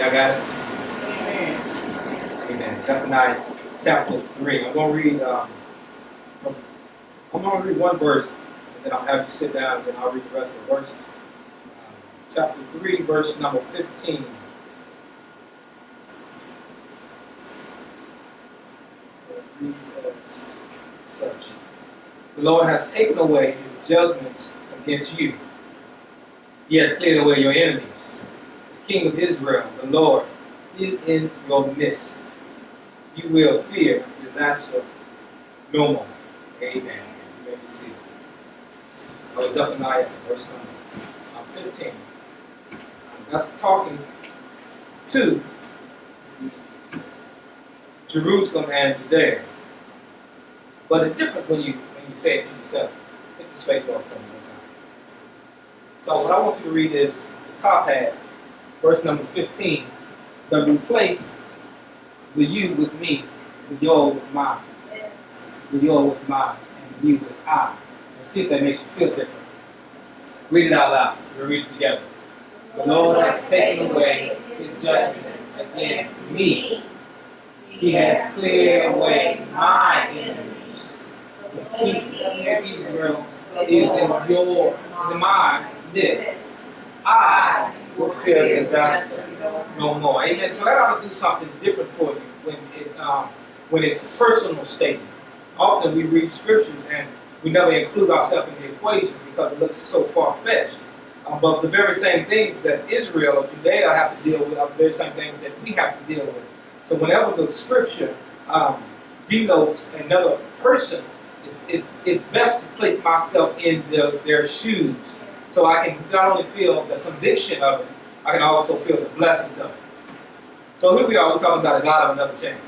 Y'all got it? Amen. Zephaniah chapter 3. I'm going to read one verse, and then I'll have you sit down, and then I'll read the rest of the verses. Chapter 3, verse number 15. It reads as such. The Lord has taken away his judgments against you. He has cleared away your enemies. The King of Israel, the Lord, is in your midst. You will fear disaster no more. Amen. Let me see. Zephaniah, verse number 15. That's talking to Jerusalem and Judea. But it's different when you say it to yourself. Hit the space bar for me one time. So what I want you to read is the top half, verse number 15. But replace the you with me, the your with mine, the your with mine, and the you with I. And see if that makes you feel different. Read it out loud. We'll read it together. The Lord has taken away his judgment against me. He has cleared away my enemies. The King of Israel is in my midst. I will fear disaster no more. Amen. So that ought to do something different for you when it's a personal statement. Often we read scriptures and we never include ourselves in the equation because it looks so far-fetched. But the very same things that Israel or Judea have to deal with are the very same things that we have to deal with. So whenever the scripture denotes another person, it's best to place myself in their shoes so I can not only feel the conviction of it, I can also feel the blessings of it. So here we are, we're talking about a God of another chance.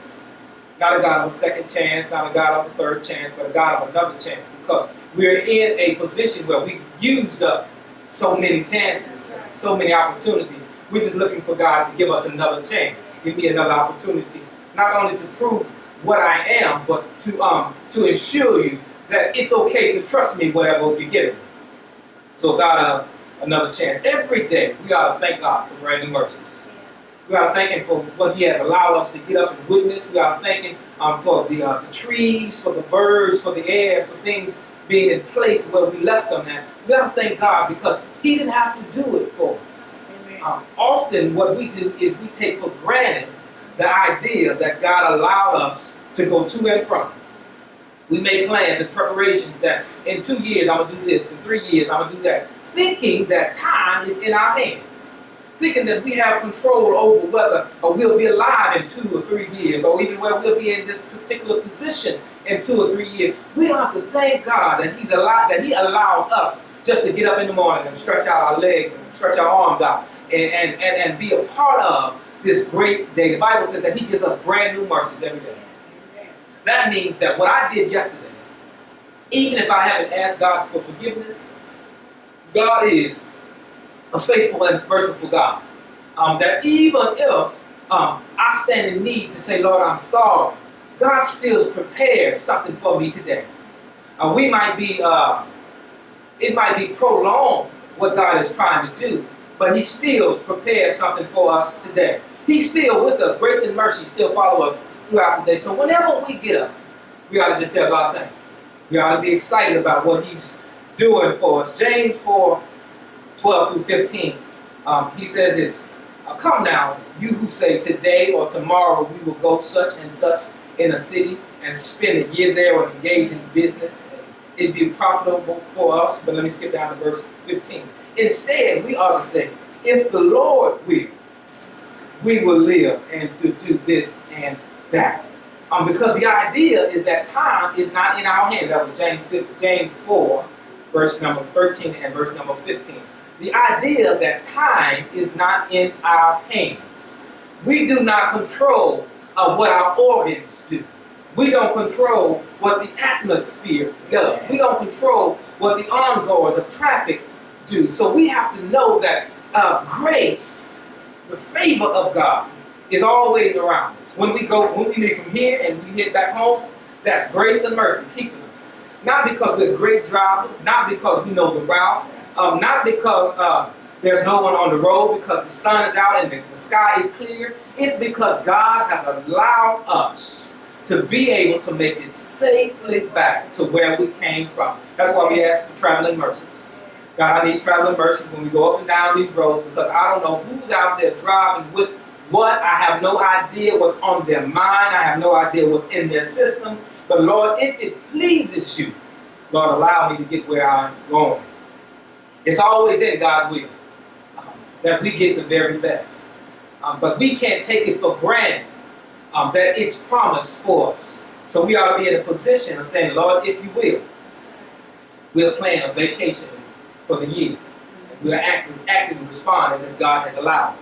Not a God of a second chance, not a God of a third chance, but a God of another chance. Because we're in a position where we've used up so many chances, so many opportunities. We're just looking for God to give us another chance, give me another opportunity, not only to prove what I am, but to assure you that it's okay to trust me whatever you're giving me. So God, another chance. Every day we ought to thank God for brand new mercies. We ought to thank Him for what He has allowed us to get up and witness. We ought to thank Him for the trees, for the birds, for the airs, for things being in place where we left them at. We ought to thank God because He didn't have to do it for us. Often what we do is we take for granted the idea that God allowed us to go to and from. We make plans and preparations that in 2 years I'm going to do this, in 3 years I'm going to do that, thinking that time is in our hands. Thinking that we have control over whether we'll be alive in 2 or 3 years, or even whether we'll be in this particular position in 2 or 3 years. We don't have to thank God that He allows us just to get up in the morning and stretch out our legs and stretch our arms out and be a part of this great day. The Bible says that He gives us brand new mercies every day. That means that what I did yesterday, even if I haven't asked God for forgiveness, God is a faithful and merciful God. That even if I stand in need to say, Lord, I'm sorry, God still prepares something for me today. It might be prolonged what God is trying to do, but He still prepares something for us today. He's still with us. Grace and mercy still follow us throughout the day. So whenever we get up, we ought to just tell God thank you. We ought to be excited about what He's doing for us. James 4:12-15, he says this, come now, you who say today or tomorrow we will go such and such in a city and spend a year there or engage in business. It'd be profitable for us. But let me skip down to verse 15. Instead, we ought to say, if the Lord will, we will live and to do this and that. Because the idea is that time is not in our hands. That was James 4, verse number 13 and verse number 15. The idea that time is not in our hands. We do not control what our organs do. We don't control what the atmosphere does. We don't control what the ongoers of traffic do. So we have to know that grace, the favor of God, is always around us. When we leave from here and we head back home, that's grace and mercy keeping us. Not because we're great drivers, not because we know the route, not because there's no one on the road because the sun is out and the sky is clear, it's because God has allowed us to be able to make it safely back to where we came from. That's why we ask for traveling mercies. God, I need traveling mercies when we go up and down these roads, because I don't know who's out there driving with what. I have no idea what's on their mind. I have no idea what's in their system. But Lord, if it pleases you, Lord, allow me to get where I'm going. It's always in God's will that we get the very best. But we can't take it for granted that it's promised for us. So we ought to be in a position of saying, Lord, if you will, we'll plan a vacation for the year. And we'll actively respond as if God has allowed it.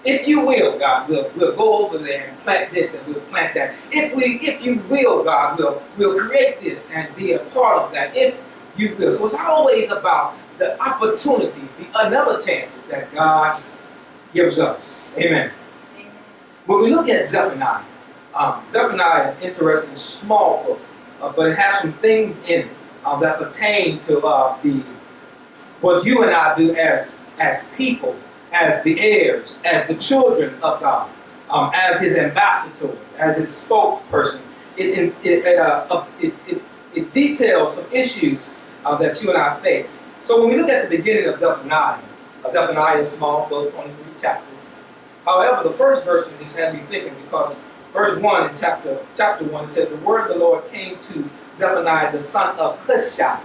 If you will, God, we'll go over there and plant this and we'll plant that. If you will, God, we'll create this and be a part of that. If you will. So it's always about the opportunities, the another chances that God gives us. Amen. Amen. When we look at Zephaniah, Zephaniah is an interesting small book, but it has some things in it that pertain to what you and I do as people, as the heirs, as the children of God, as his ambassador, as his spokesperson. It details some issues that you and I face. So when we look at the beginning of Zephaniah is a small book, only 3 chapters. However, the first verse has me thinking, because verse 1 in chapter 1 said, the word of the Lord came to Zephaniah, the son of Cushai.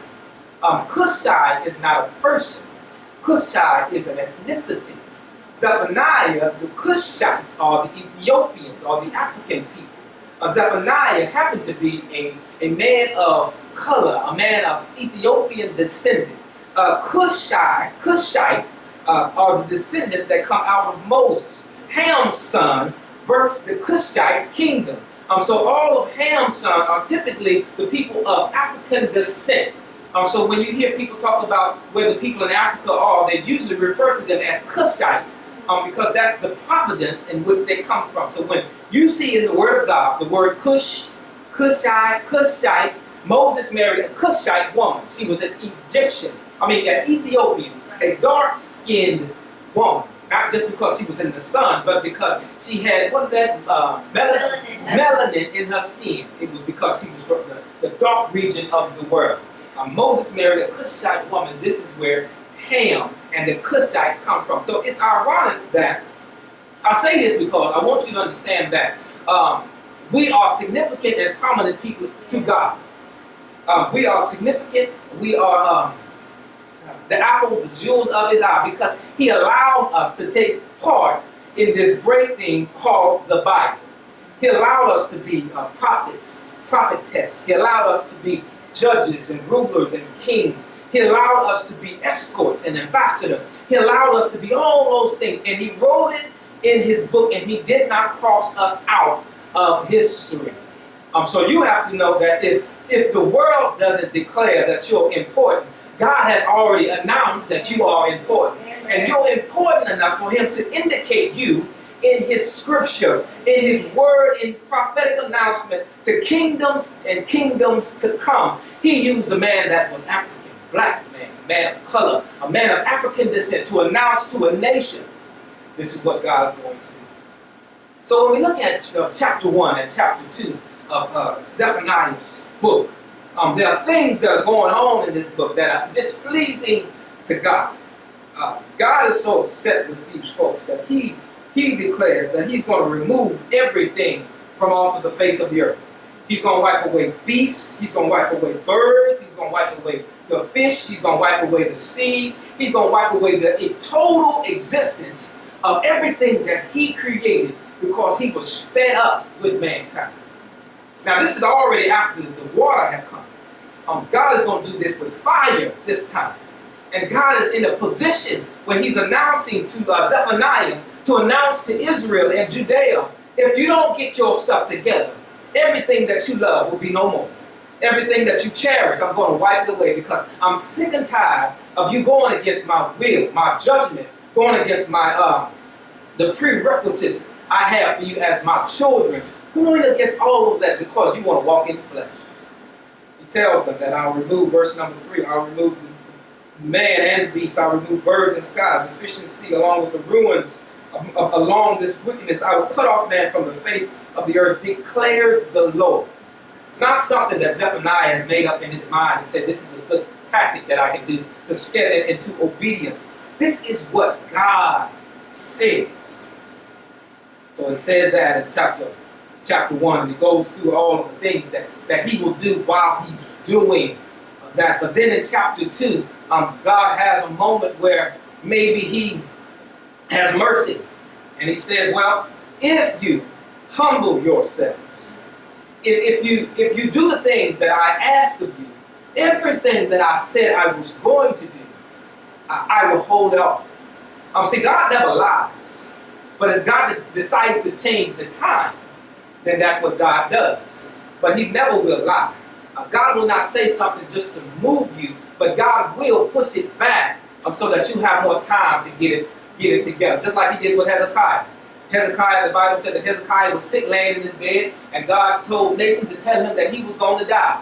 Cushai is not a person. Cushai is an ethnicity. Zephaniah, the Cushites, are the Ethiopians, or the African people. Zephaniah happened to be a man of color, a man of Ethiopian descendant. Cushites are the descendants that come out of Moses. Ham's son birthed the Cushite kingdom. So all of Ham's sons are typically the people of African descent. So when you hear people talk about where the people in Africa are, they usually refer to them as Cushites, because that's the providence in which they come from. So when you see in the Word of God the word Cushite, Moses married a Cushite woman. She was an Ethiopian, a dark-skinned woman. Not just because she was in the sun, but because she had, melanin in her skin. It was because she was from the dark region of the world. Moses married a Cushite woman. This is where Ham and the Cushites come from. So it's ironic that, I say this because I want you to understand that we are significant and prominent people to God. We are significant. We are the apples, the jewels of his eye, because he allows us to take part in this great thing called the Bible. He allowed us to be prophets, prophetess. He allowed us to be judges and rulers and kings. He allowed us to be escorts and ambassadors. He allowed us to be all those things. And he wrote it in his book, and he did not cross us out of history. So you have to know that if the world doesn't declare that you're important, God has already announced that you are important. And you're important enough for him to indicate you in his scripture, in his word, in his prophetic announcement to kingdoms and kingdoms to come. He used a man that was African, black man, a man of color, a man of African descent, to announce to a nation, this is what God is going to do. So when we look at chapter 1 and chapter 2 of Zephaniah's book, there are things that are going on in this book that are displeasing to God. God is so upset with these folks that he declares that he's going to remove everything from off of the face of the earth. He's going to wipe away beasts. He's going to wipe away birds. He's going to wipe away the fish. He's going to wipe away the seas. He's going to wipe away the total existence of everything that he created, because he was fed up with mankind. Now this is already after the water has come. God is going to do this with fire this time. And God is in a position when he's announcing to Zephaniah to announce to Israel and Judea, if you don't get your stuff together, everything that you love will be no more. Everything that you cherish, I'm going to wipe it away, because I'm sick and tired of you going against my will, my judgment, going against my the prerequisites I have for you as my children, going against all of that because you want to walk in the flesh. He tells them that I'll remove, verse number 3, I'll remove man and beast. I will remove birds and skies, and fish and sea, along with the ruins along this wickedness. I will cut off man from the face of the earth, declares the Lord. It's not something that Zephaniah has made up in his mind and said, this is a good tactic that I can do to scare them into obedience. This is what God says. So it says that in chapter 1, and it goes through all of the things that he will do while he's doing that. But then in chapter 2, God has a moment where maybe he has mercy. And he says, well, if you humble yourselves, if you do the things that I ask of you, everything that I said I was going to do, I will hold off. See, God never lies. But if God decides to change the time, then that's what God does. But he never will lie. God will not say something just to move you, but God will push it back so that you have more time to get it together. Just like he did with Hezekiah. Hezekiah, the Bible said that Hezekiah was sick, laying in his bed, and God told Nathan to tell him that he was going to die.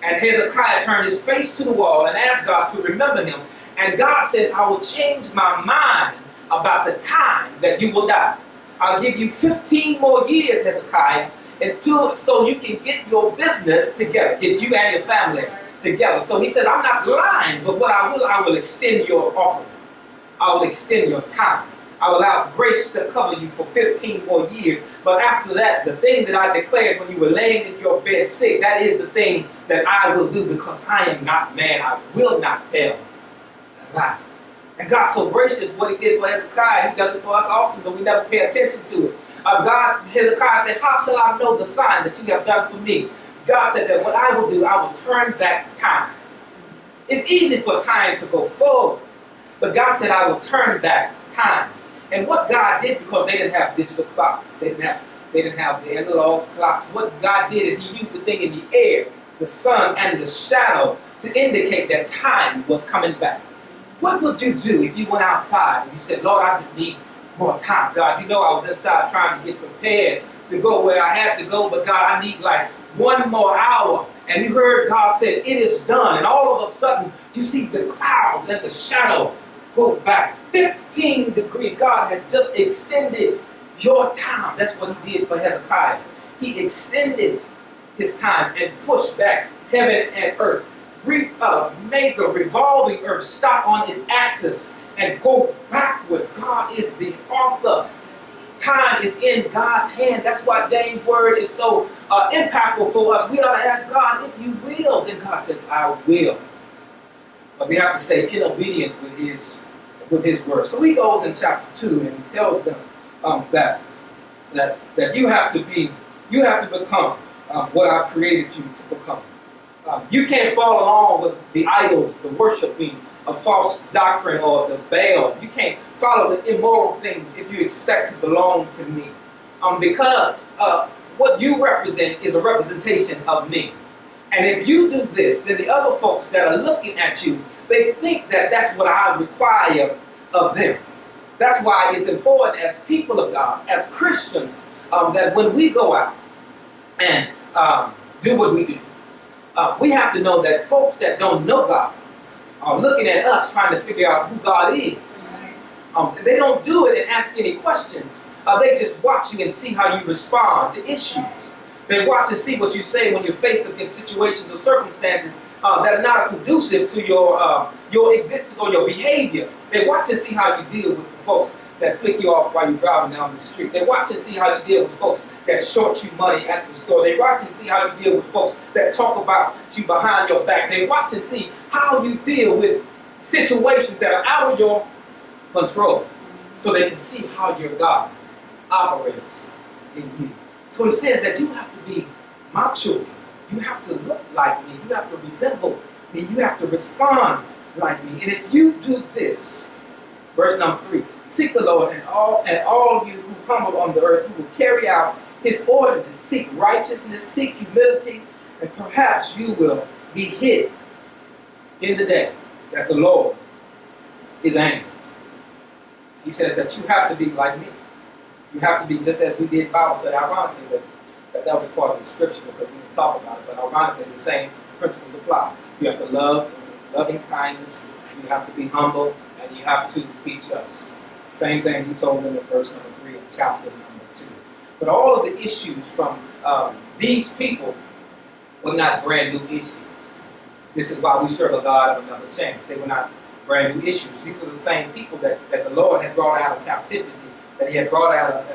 And Hezekiah turned his face to the wall and asked God to remember him. And God says, I will change my mind about the time that you will die. I'll give you 15 more years, Hezekiah, so you can get your business together, get you and your family together. So he said, I'm not lying, but what I will extend your offering. I will extend your time. I will allow grace to cover you for 15 more years. But after that, the thing that I declared when you were laying in your bed sick, that is the thing that I will do, because I am not man. I will not tell a lie. And God's so gracious, what he did for Hezekiah, he does it for us often, but we never pay attention to it. Hezekiah said, how shall I know the sign that you have done for me? God said that what I will do, I will turn back time. It's easy for time to go forward, but God said, I will turn back time. And what God did, because they didn't have digital clocks, they didn't have the analog clocks, what God did is he used the thing in the air, the sun and the shadow, to indicate that time was coming back. What would you do if you went outside and you said, Lord, I just need more time. God, you know I was inside trying to get prepared to go where I had to go, but God, I need like one more hour. And you heard God said, it is done. And all of a sudden, you see the clouds and the shadow go back 15 degrees. God has just extended your time. That's what he did for Hezekiah. He extended his time and pushed back heaven and earth. Made the revolving earth stop on its axis and go backwards. God is the author. Time is in God's hand. That's why James' word is so impactful for us. We ought to ask God, if you will. Then God says, I will. But we have to stay in obedience with his word. So he goes in chapter 2 and he tells them that you have to become what I've created you to become. You can't follow along with the idols, the worshiping of false doctrine or the Baal. You can't follow the immoral things if you expect to belong to me. Because what you represent is a representation of me. And if you do this, then the other folks that are looking at you, they think that that's what I require of them. That's why it's important as people of God, as Christians, that when we go out and do what we do, we have to know that folks that don't know God are looking at us trying to figure out who God is. They don't do it and ask any questions. They just watch you and see how you respond to issues. They watch and see what you say when you're faced against situations or circumstances that are not conducive to your existence or your behavior. They watch and see how you deal with the folks that flick you off while you're driving down the street. They watch and see how you deal with folks that short you money at the store. They watch and see how you deal with folks that talk about you behind your back. They watch and see how you deal with situations that are out of your control, so they can see how your God operates in you. So he says that you have to be my children. You have to look like me. You have to resemble me. You have to respond like me. And if you do this, verse number 3, seek the Lord, and all you who humble on the earth, who will carry out his order to seek righteousness, seek humility, and perhaps you will be hid in the day that the Lord is angry. He says that you have to be like me. You have to be just as we did Bible study. Ironically, that was a part of the scripture because we didn't talk about it, but ironically the same principles apply. You have to love, loving kindness. You have to be humble, and you have to be just. Same thing he told them in verse number 3 of chapter number 2. But all of the issues from these people were not brand new issues. This is why we serve a God of another chance. They were not brand new issues. These are the same people that the Lord had brought out of captivity, that he had brought out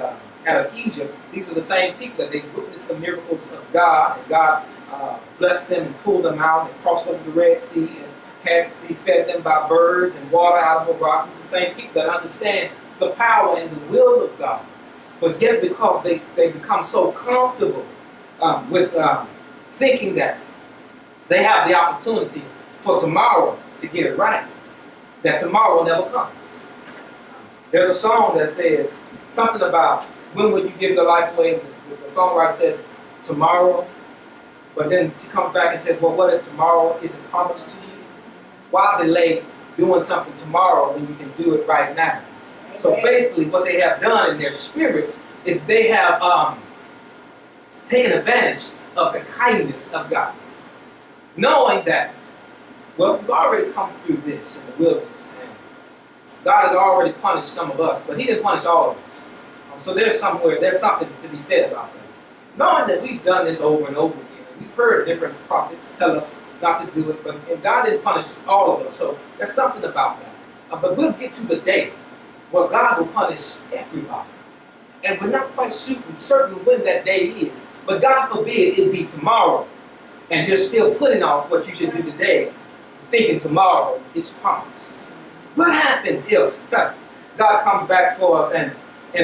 of Egypt. These are the same people that they witnessed the miracles of God, and God blessed them and pulled them out and crossed over the Red Sea, and he fed them by birds and water out of a rock. It's the same people that understand the power and the will of God. But yet because they become so comfortable with thinking that they have the opportunity for tomorrow to get it right, that tomorrow never comes. There's a song that says something about when will you give your life away? The songwriter says tomorrow, but then she comes back and says, well, what if tomorrow isn't promised to you? Why delay doing something tomorrow when you can do it right now? So basically what they have done in their spirits is they have taken advantage of the kindness of God. Knowing that, well, we've already come through this in the wilderness, and God has already punished some of us, but he didn't punish all of us. So there's something to be said about that. Knowing that we've done this over and over again, and we've heard different prophets tell us not to do it, but God didn't punish all of us, so there's something about that. But we'll get to the day where God will punish everybody. And we're not quite certain when that day is, but God forbid it be tomorrow. And you're still putting off what you should do today, thinking tomorrow is promised. What happens if God comes back for us and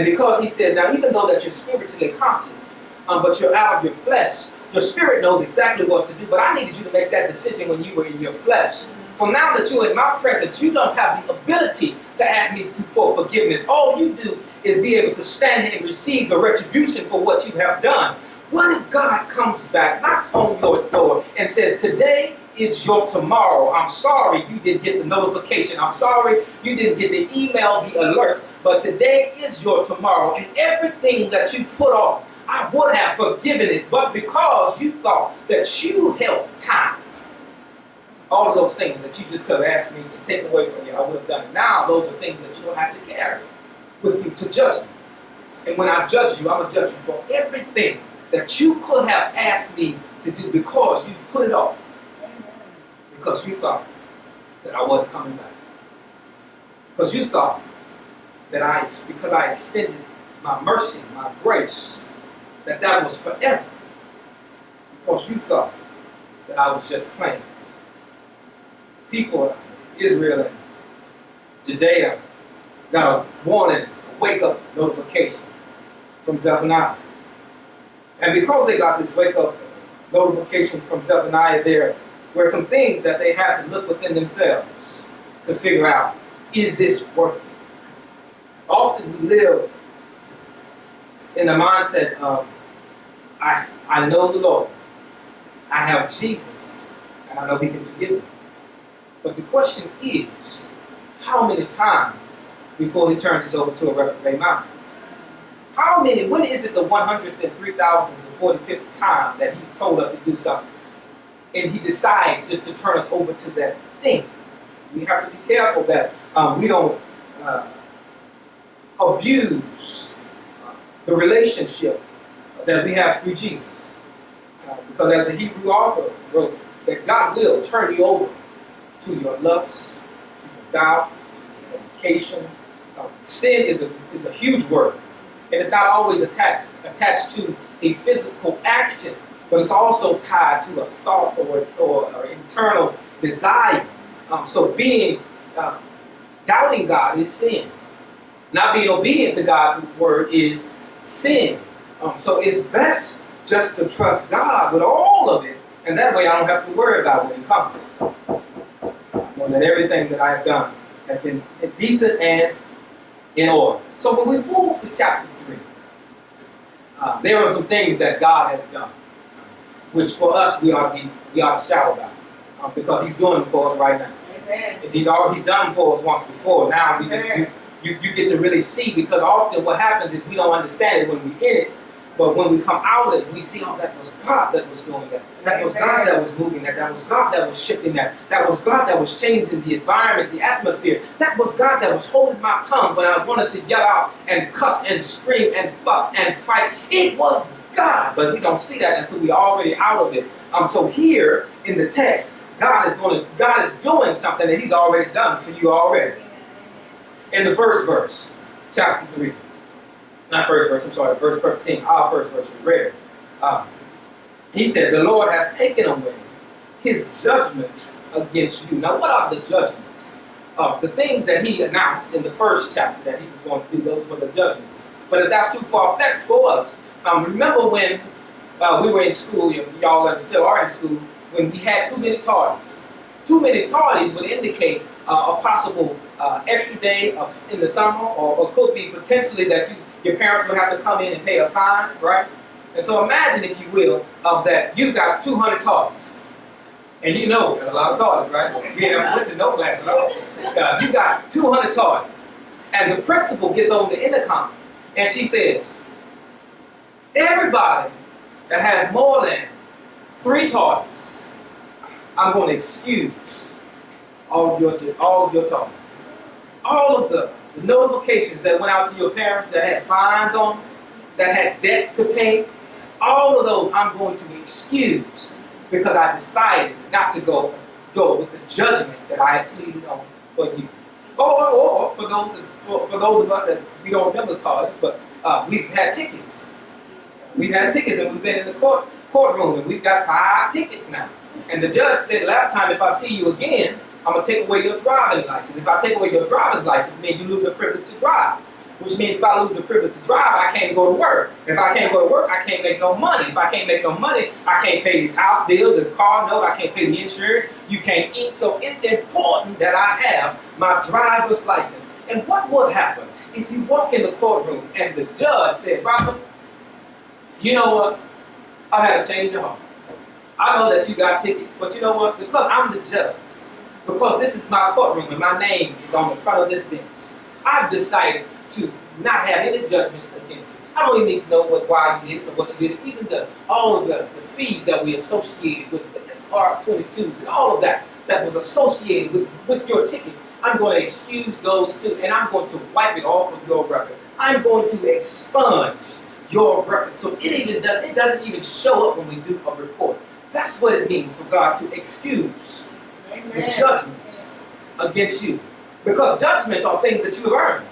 because he said, now even though that you're spiritually conscious, but you're out of your flesh, your spirit knows exactly what to do, but I needed you to make that decision when you were in your flesh. So now that you're in my presence, you don't have the ability to ask me for forgiveness. All you do is be able to stand here and receive the retribution for what you have done. What if God comes back, knocks on your door, and says, today is your tomorrow. I'm sorry you didn't get the notification. I'm sorry you didn't get the email, the alert, but today is your tomorrow. And everything that you put off, I would have forgiven it, but because you thought that you held time, all of those things that you just could have asked me to take away from you, I would have done it. Now those are things that you don't have to carry with you to judge me. And when I judge you, I'm going to judge you for everything that you could have asked me to do because you put it off. Because you thought that I wasn't coming back. Because you thought that because I extended my mercy, my grace, that was forever. Because you thought that I was just playing. People of Israel and Judea got a warning, a wake-up notification from Zephaniah. And because they got this wake-up notification from Zephaniah, there were some things that they had to look within themselves to figure out, is this worth it? Often we live in the mindset of, I know the Lord, I have Jesus, and I know he can forgive me. But the question is, how many times before he turns us over to a reprobate mind? How many, when is it the 103,045th time that he's told us to do something? And he decides just to turn us over to that thing. We have to be careful that we don't abuse the relationship that we have through Jesus. Because as the Hebrew author wrote, that God will turn you over to your lust, to your doubt, to your fornication. Sin is a huge word. And it's not always attached to a physical action, but it's also tied to a thought or internal desire. So doubting God is sin. Not being obedient to God's word is sin. So it's best just to trust God with all of it, and that way I don't have to worry about when it comes. Know that everything that I have done has been decent and in order. So when we move to chapter 3, there are some things that God has done, which for us we ought to shout about, because He's doing them for us right now. Amen. He's done them for us once before. Now we just you get to really see, because often what happens is we don't understand it when we're in it, But when we come out of it, we see, oh, that was God that was doing that. That was God that was moving that. That was God that was shifting that. That was God that was changing the environment, the atmosphere. That was God that was holding my tongue when I wanted to yell out and cuss and scream and fuss and fight. It was God, but we don't see that until we're already out of it. So here in the text, God is doing something that He's already done for you already. In the first verse, chapter 3. Not first verse, I'm sorry, verse 15, our first verse we read. He said, the Lord has taken away His judgments against you. Now, what are the judgments? The things that He announced in the first chapter that He was going to do, those were the judgments. But if that's too far-fetched for us, remember when we were in school, y'all still are in school, when we had too many tardies. Too many tardies would indicate a possible extra day in the summer, or could be potentially that your parents would have to come in and pay a fine, right? And so imagine, if you will, that you've got 200 tardies. And you know there's a lot of tardies, right? We haven't went to no class at all. You got 200 tardies. And the principal gets on the intercom, and she says, everybody that has more than 3 tardies, I'm going to excuse all of your tardies. All of the notifications that went out to your parents that had fines on them, that had debts to pay, all of those I'm going to excuse because I decided not to go with the judgment that I had pleaded on for you. Or for those of us that we don't remember tardies, but we've had tickets. We've had tickets, and we've been in the courtroom, and we've got 5 tickets now. And the judge said last time, if I see you again, I'm going to take away your driving license. If I take away your driving license, it means you lose the privilege to drive. Which means if I lose the privilege to drive, I can't go to work. If I can't go to work, I can't make no money. If I can't make no money, I can't pay these house bills, this car note, I can't pay the insurance, you can't eat. So it's important that I have my driver's license. And what would happen if you walk in the courtroom and the judge said, Robert, you know what? I've had a change of heart. I know that you got tickets, but you know what? Because I'm the judge, because this is my courtroom and my name is on the front of this bench, I've decided to not have any judgments against you. I don't even need to know why you did it or what you did it. Even all of the fees that we associated with the SR22s and all of that was associated with your tickets, I'm going to excuse those too, and I'm going to wipe it off of your record. I'm going to expunge your record. So it doesn't even show up when we do a report. That's what it means for God to excuse the judgments against you. Because judgments are things that you have earned.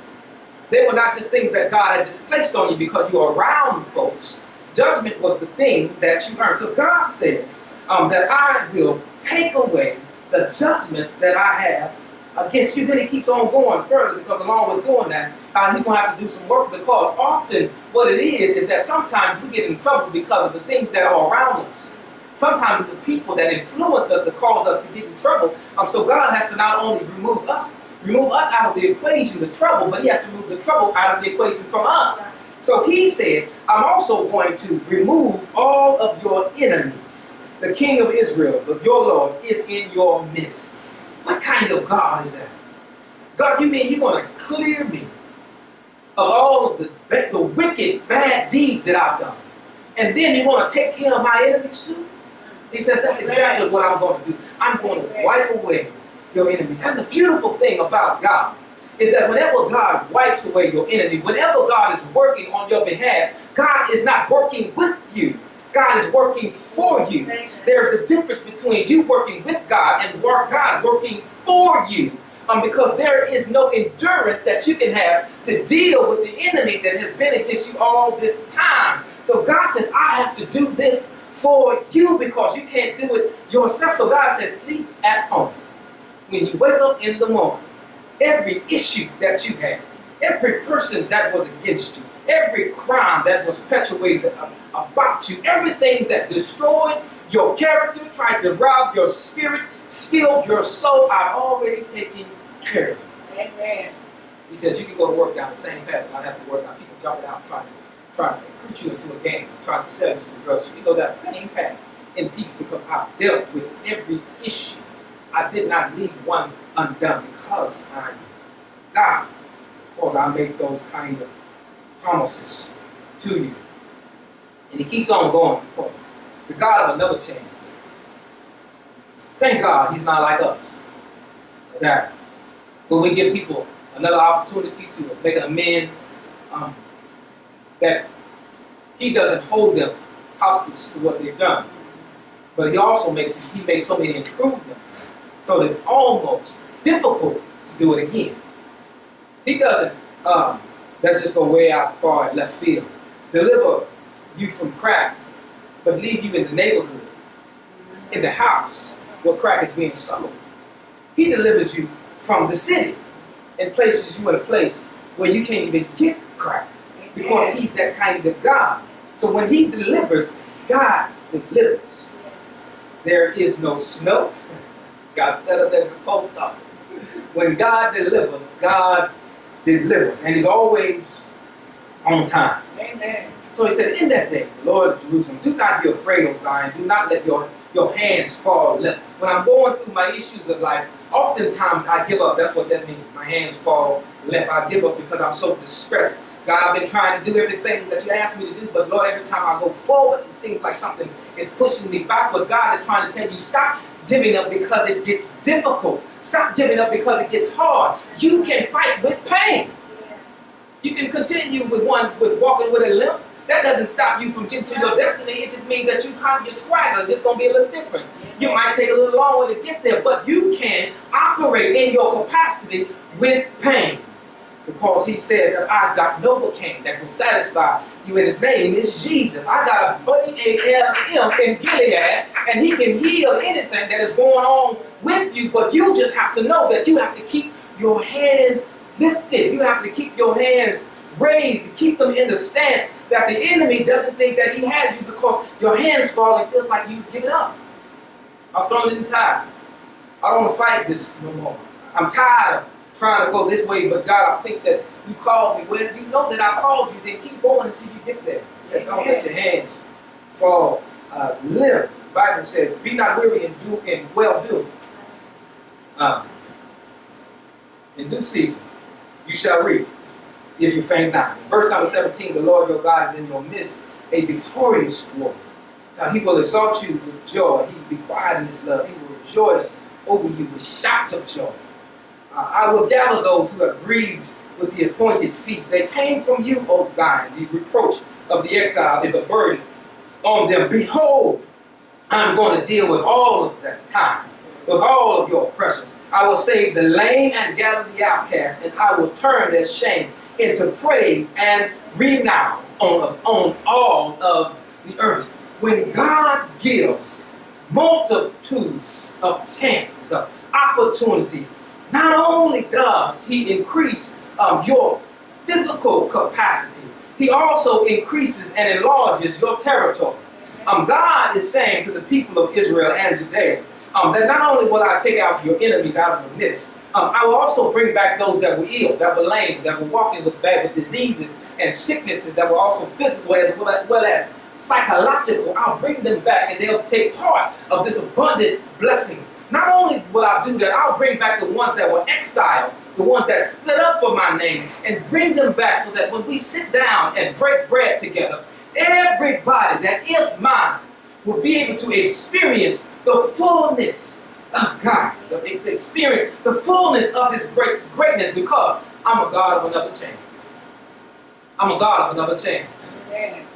They were not just things that God had just placed on you because you are around folks. Judgment was the thing that you earned. So God says that I will take away the judgments that I have against you. Then He keeps on going further, because along with doing that, He's going to have to do some work, because often what it is that sometimes we get in trouble because of the things that are around us. Sometimes it's the people that influence us that cause us to get in trouble. So God has to not only remove us out of the equation, the trouble, but He has to remove the trouble out of the equation from us. So He said, I'm also going to remove all of your enemies. The King of Israel, your Lord, is in your midst. What kind of God is that? God, you mean you're going to clear me of all of the wicked, bad deeds that I've done, and then you want to take care of my enemies too? He says, that's exactly what I'm going to do. I'm going to wipe away your enemies. And the beautiful thing about God is that whenever God wipes away your enemy, whenever God is working on your behalf, God is not working with you. God is working for you. There's a difference between you working with God and God working for you. Because there is no endurance that you can have to deal with the enemy that has been against you all this time. So God says, I have to do this for you because you can't do it yourself. So God says, sleep at home. When you wake up in the morning, every issue that you had, every person that was against you, every crime that was perpetuated about you, everything that destroyed your character, tried to rob your spirit, steal your soul, I've already taken care of it. Amen. He says you can go to work down the same path, not have to work out. People jumping out trying to recruit you into a game, trying to sell you some drugs. You can go down the same path in peace because I've dealt with every issue. I did not leave one undone because I'm God. Because I make those kind of promises to you. And he keeps on going, of course. The God of another chance. Thank God he's not like us. That when we give people another opportunity to make an amends, that he doesn't hold them hostage to what they've done. But he also makes so many improvements. So it's almost difficult to do it again. He doesn't, let's just go way out far in left field, deliver you from crack, but leave you in the neighborhood, in the house where crack is being sold. He delivers you from the city and places you in a place where you can't even get crack because he's that kind of God. So when he delivers, God delivers. There is no snow. God better than the post office. When God delivers, God delivers. And he's always on time. Amen. So he said, in that day, the Lord of Jerusalem, do not be afraid, O Zion. Do not let your hands fall limp. When I'm going through my issues of life, oftentimes I give up. That's what that means. My hands fall limp. I give up because I'm so distressed. God, I've been trying to do everything that you asked me to do, but Lord, every time I go forward, it seems like something is pushing me backwards. God is trying to tell you, stop giving up because it gets difficult. Stop giving up because it gets hard. You can fight with pain. You can continue with walking with a limp. That doesn't stop you from getting to your destiny. It just means that your swagger is going to be a little different. You might take a little longer to get there, but you can operate in your capacity with pain. Because he says that I've got Novocaine that will satisfy you, and his name is Jesus. I got a buddy A.L.M. in Gilead, and he can heal anything that is going on with you, but you just have to know that you have to keep your hands lifted. You have to keep your hands raised, to keep them in the stance that the enemy doesn't think that he has you, because your hands fall and it feels like you've given up. I've thrown it in the towel. I don't want to fight this no more. I'm tired of trying to go this way, but God, I think that you called me. Well, if you know that I called you, then keep going until you get there. He said, don't let your hands fall limp. The Bible says, be not weary in well-doing. In due season, you shall reap if you faint not. Verse number 17, the Lord your God is in your midst, a victorious warrior. Now he will exalt you with joy. He will be quiet in his love. He will rejoice over you with shouts of joy. I will gather those who have grieved with the appointed feast. They came from you, O Zion. The reproach of the exile is a burden on them. Behold, I'm going to deal with all of that time, with all of your oppressions. I will save the lame and gather the outcast, and I will turn their shame into praise and renown on all of the earth. When God gives multitudes of chances, of opportunities, not only does he increase your physical capacity, he also increases and enlarges your territory. God is saying to the people of Israel and Judea that not only will I take out your enemies out of the midst, I will also bring back those that were ill, that were lame, that were walking with diseases and sicknesses that were also physical as well as psychological. I'll bring them back and they'll take part of this abundant blessing. Not only will I do that, I'll bring back the ones that were exiled, the ones that stood up for my name, and bring them back so that when we sit down and break bread together, everybody that is mine will be able to experience the fullness of God, to experience the fullness of his greatness, because I'm a God of another chance. I'm a God of another chance.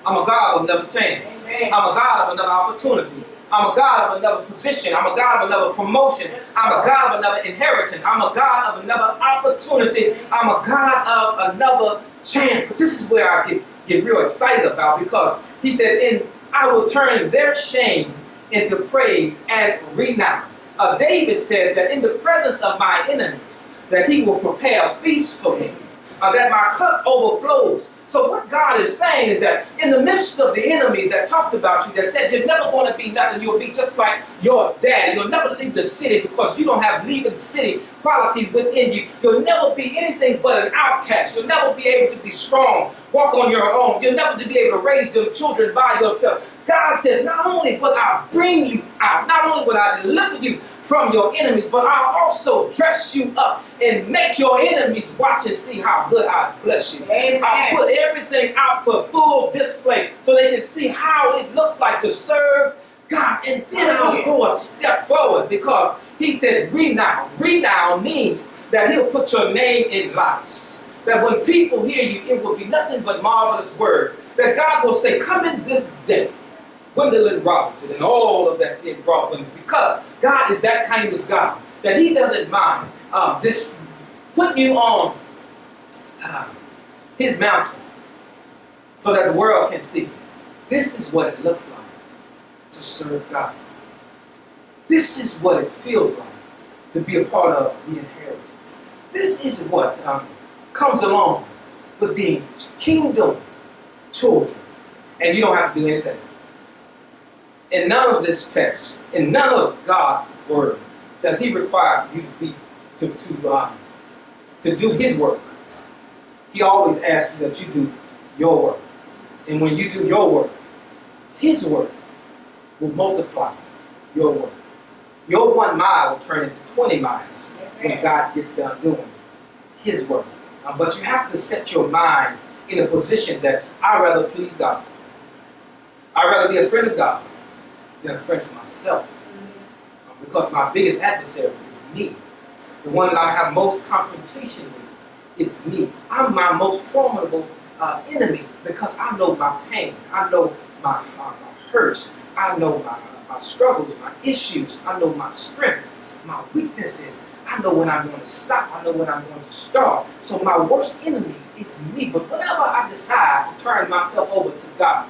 I'm a God of another chance. I'm a God of another opportunity. I'm a God of another position. I'm a God of another promotion. I'm a God of another inheritance. I'm a God of another opportunity. I'm a God of another chance. But this is where I get real excited about, because he said, and I will turn their shame into praise and renown. David said that in the presence of my enemies, that he will prepare a feast for me, that my cup overflows. So what God is saying is that in the midst of the enemies that talked about you, that said you're never going to be nothing, you'll be just like your daddy, you'll never leave the city because you don't have leaving city qualities within you, you'll never be anything but an outcast, you'll never be able to be strong, walk on your own, you'll never be able to raise them children by yourself. God says, not only will I bring you out, not only will I deliver you, from your enemies, but I'll also dress you up and make your enemies watch and see how good I bless you. Amen. I put everything out for full display so they can see how it looks like to serve God. And then I'll go a step forward, because he said renown. Renown means that he'll put your name in lights. That when people hear you, it will be nothing but marvelous words. That God will say, come in this day. Gwendolyn Robinson and all of that being brought with him, because God is that kind of God that he doesn't mind just putting you on his mountain so that the world can see. This is what it looks like to serve God. This is what it feels like to be a part of the inheritance. This is what comes along with being kingdom children, and you don't have to do anything. In none of this text, in none of God's word, does he require you to do his work. He always asks you that you do your work. And when you do your work, his work will multiply your work. Your 1 mile will turn into 20 miles when God gets done doing his work. But you have to set your mind in a position that I'd rather please God. I'd rather be a friend of God than a friend of myself. Because my biggest adversary is me. The one that I have most confrontation with is me. I'm my most formidable enemy, because I know my pain. I know my hurts. I know my struggles, my issues. I know my strengths, my weaknesses. I know when I'm going to stop. I know when I'm going to start. So my worst enemy is me. But whenever I decide to turn myself over to God,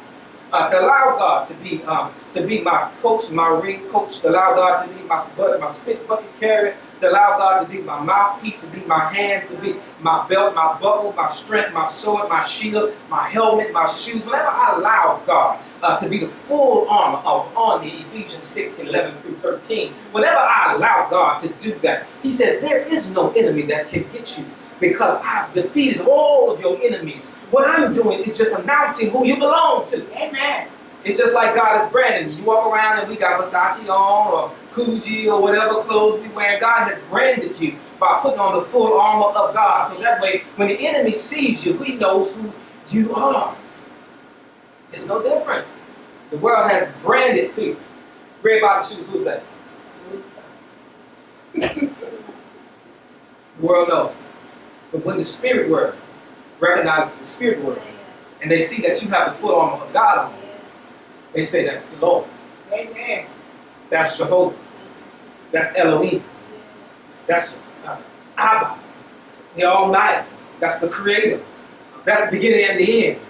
to allow God to be my coach, my ring coach, to allow God to be my spit bucket carrier, to allow God to be my mouthpiece, to be my hands, to be my belt, my buckle, my strength, my sword, my shield, my helmet, my shoes. Whenever I allow God to be the full armor on me, Ephesians 6:11 through 13, whenever I allow God to do that, he said, there is no enemy that can get you, because I've defeated all of your enemies. What I'm doing is just announcing who you belong to. Amen. It's just like God is branding you. You walk around and we got Versace on, or Coogee, or whatever clothes we wear. God has branded you by putting on the full armor of God. So that way, when the enemy sees you, he knows who you are. It's no different. The world has branded people. Red bottom shoes, who's that? The world knows. But when the spirit world recognizes the spirit world, and they see that you have the full armor of God on, they say that's the Lord. Amen. That's Jehovah. That's Elohim. That's Abba, the Almighty. That's the Creator. That's the beginning and the end.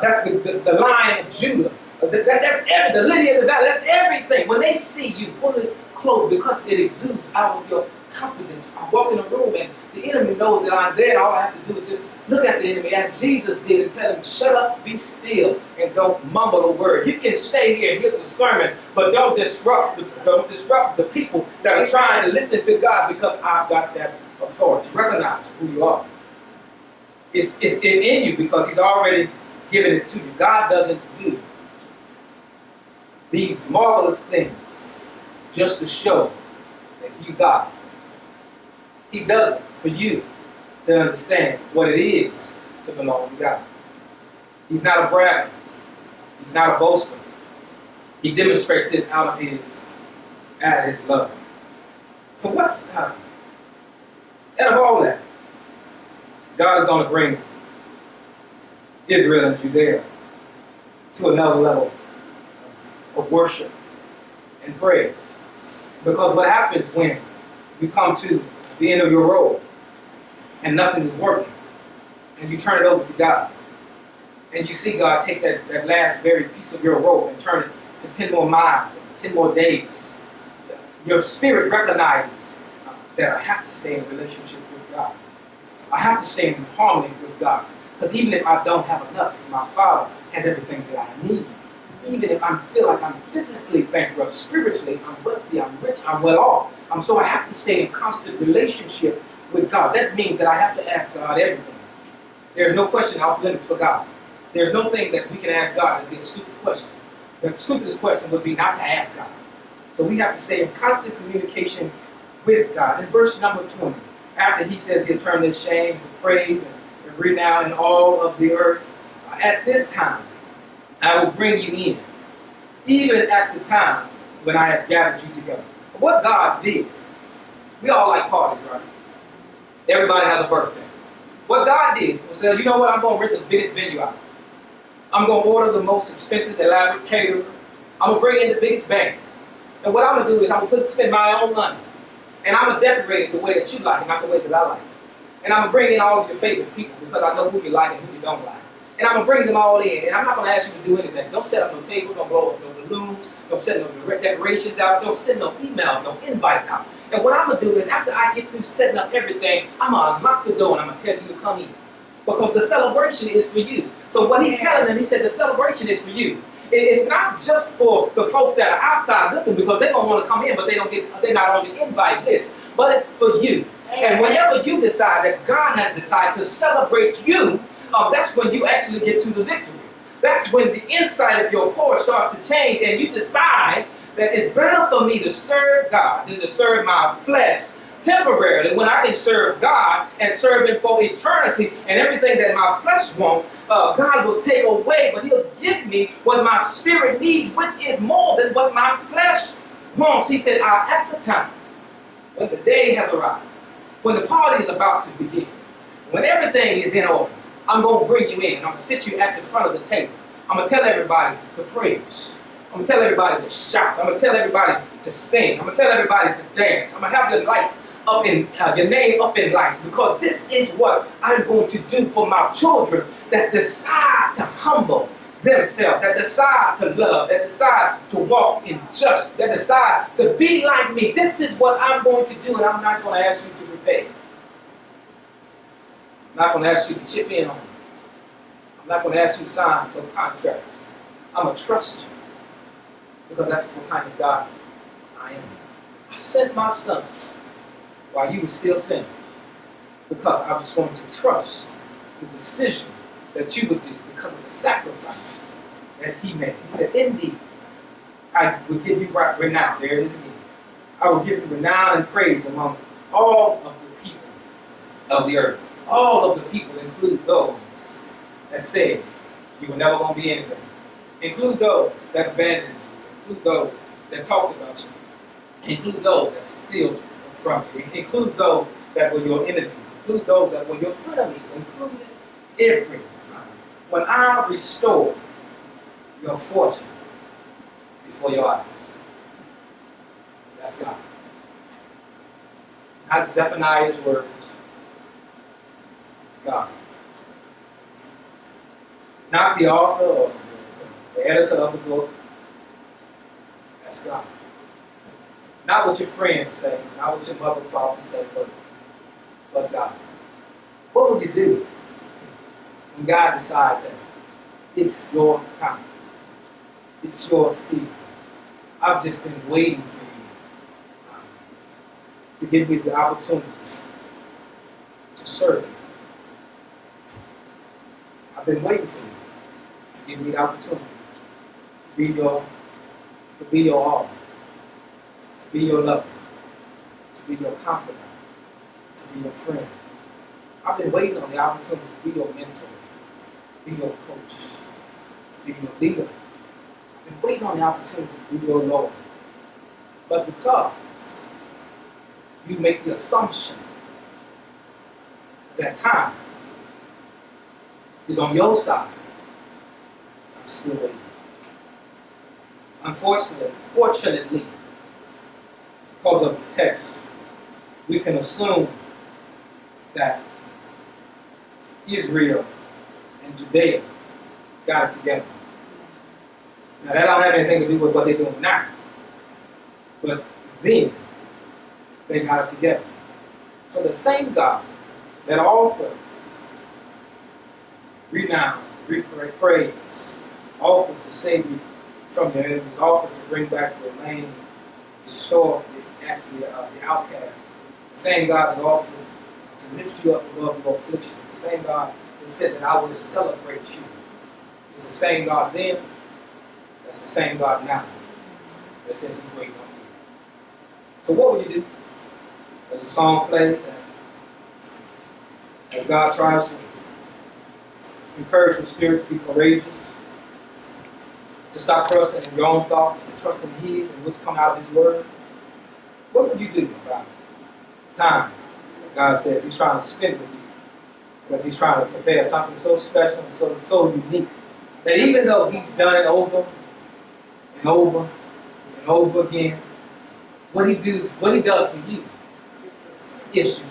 That's the Lion of Judah. That's the lily of the valley. That's everything. When they see you fully clothed, because it exudes out of your confidence. I walk in a room and the enemy knows that I'm there, and all I have to do is just look at the enemy as Jesus did and tell him, shut up, be still, and don't mumble a word. You can stay here and hear the sermon, but don't disrupt the people that are trying to listen to God, because I've got that authority. Recognize who you are. It's in you, because he's already given it to you. God doesn't do these marvelous things just to show that he's God. He does it for you to understand what it is to belong to God. He's not a bragger. He's not a boaster. He demonstrates this out of his love. So what's out of all that? God is going to bring Israel and Judea to another level of worship and praise. Because what happens when you come to the end of your road and nothing is working, and you turn it over to God, and you see God take that last very piece of your rope and turn it to 10 more miles, 10 more days, your spirit recognizes that I have to stay in a relationship with God. I have to stay in harmony with God. Because even if I don't have enough, my Father has everything that I need. Even if I feel like I'm physically bankrupt, spiritually, I'm wealthy, I'm rich, I'm well off. So I have to stay in constant relationship with God. That means that I have to ask God everything. There's no question off limits for God. There's no thing that we can ask God that would be a stupid question. The stupidest question would be not to ask God. So we have to stay in constant communication with God. In verse number 20, after he says he'll turn this shame to praise and renown in all of the earth, at this time I will bring you in, even at the time when I have gathered you together. What God did, we all like parties, right? Everybody has a birthday. What God did was say, you know what, I'm going to rent the biggest venue out. I'm going to order the most expensive, elaborate caterer. I'm going to bring in the biggest band. And what I'm going to do is I'm going to spend my own money. And I'm going to decorate it the way that you like it, not the way that I like it. And I'm going to bring in all of your favorite people because I know who you like and who you don't like. And I'm going to bring them all in. And I'm not going to ask you to do anything. Don't set up no tables, don't blow up no balloons, don't send no decorations out, don't send no emails, no invites out. And what I'm going to do is after I get through setting up everything, I'm going to unlock the door and I'm going to tell you to come in. Because the celebration is for you. So what he's telling them, he said the celebration is for you. It's not just for the folks that are outside looking because they're going to want to come in, but they're not on the invite list. But it's for you. And whenever you decide that God has decided to celebrate you, that's when you actually get to the victory. That's when the inside of your core starts to change and you decide that it's better for me to serve God than to serve my flesh temporarily when I can serve God and serve Him for eternity, and everything that my flesh wants, God will take away, but He'll give me what my spirit needs, which is more than what my flesh wants. He said, at the time, when the day has arrived, when the party is about to begin, when everything is in order, I'm going to bring you in. I'm going to sit you at the front of the table. I'm going to tell everybody to praise. I'm going to tell everybody to shout. I'm going to tell everybody to sing. I'm going to tell everybody to dance. I'm going to have the lights up in, your name up in lights, because this is what I'm going to do for my children that decide to humble themselves, that decide to love, that decide to walk in justice, that decide to be like me. This is what I'm going to do, and I'm not going to ask you to repay. I'm not going to ask you to chip in on it. I'm not going to ask you to sign no contract. I'm going to trust you, because that's what kind of God I am. I sent my son while you were still sinning, because I was going to trust the decision that you would do because of the sacrifice that He made. He said, indeed, I will give you renown. There it is again. I will give you renown and praise among all of the people of the earth. All of the people include those that said you were never going to be anything. Include those that abandoned you. Include those that talked about you. Include those that steal from you. Include those that were your enemies. Include those that were your frenemies. Include everyone. When I restore your fortune before your eyes. That's God. Not Zephaniah's words. God. Not the author or the editor of the book. That's God. Not what your friends say, not what your mother and father say, but God. What will you do when God decides that it's your time? It's your season. I've just been waiting for you to give me the opportunity to serve you. I've been waiting for you to give me the opportunity to be your all. Be your lover, to be your confidant, to be your friend. I've been waiting on the opportunity to be your mentor, be your coach, be your leader. I've been waiting on the opportunity to be your Lord. But because you make the assumption that time is on your side, I'm still waiting. Fortunately, because of the text, we can assume that Israel and Judea got it together. Now that don't have anything to do with what they're doing now, but then they got it together. So the same God that offered renown, praise, offered to save you from your enemies, offered to bring back your land, restore the outcast. The same God that offered to lift you up above your afflictions. The same God that said that I will celebrate you. It's the same God then. That's the same God now that says He's waiting on you. So what would you do? As the song plays, as God tries to encourage your spirit to be courageous, to stop trusting in your own thoughts and trust in His and what's come out of His Word, what would you do about time? God says He's trying to spend with you because He's trying to prepare something so special and so unique that even though He's done it over and over and over again, what He does for you is for you.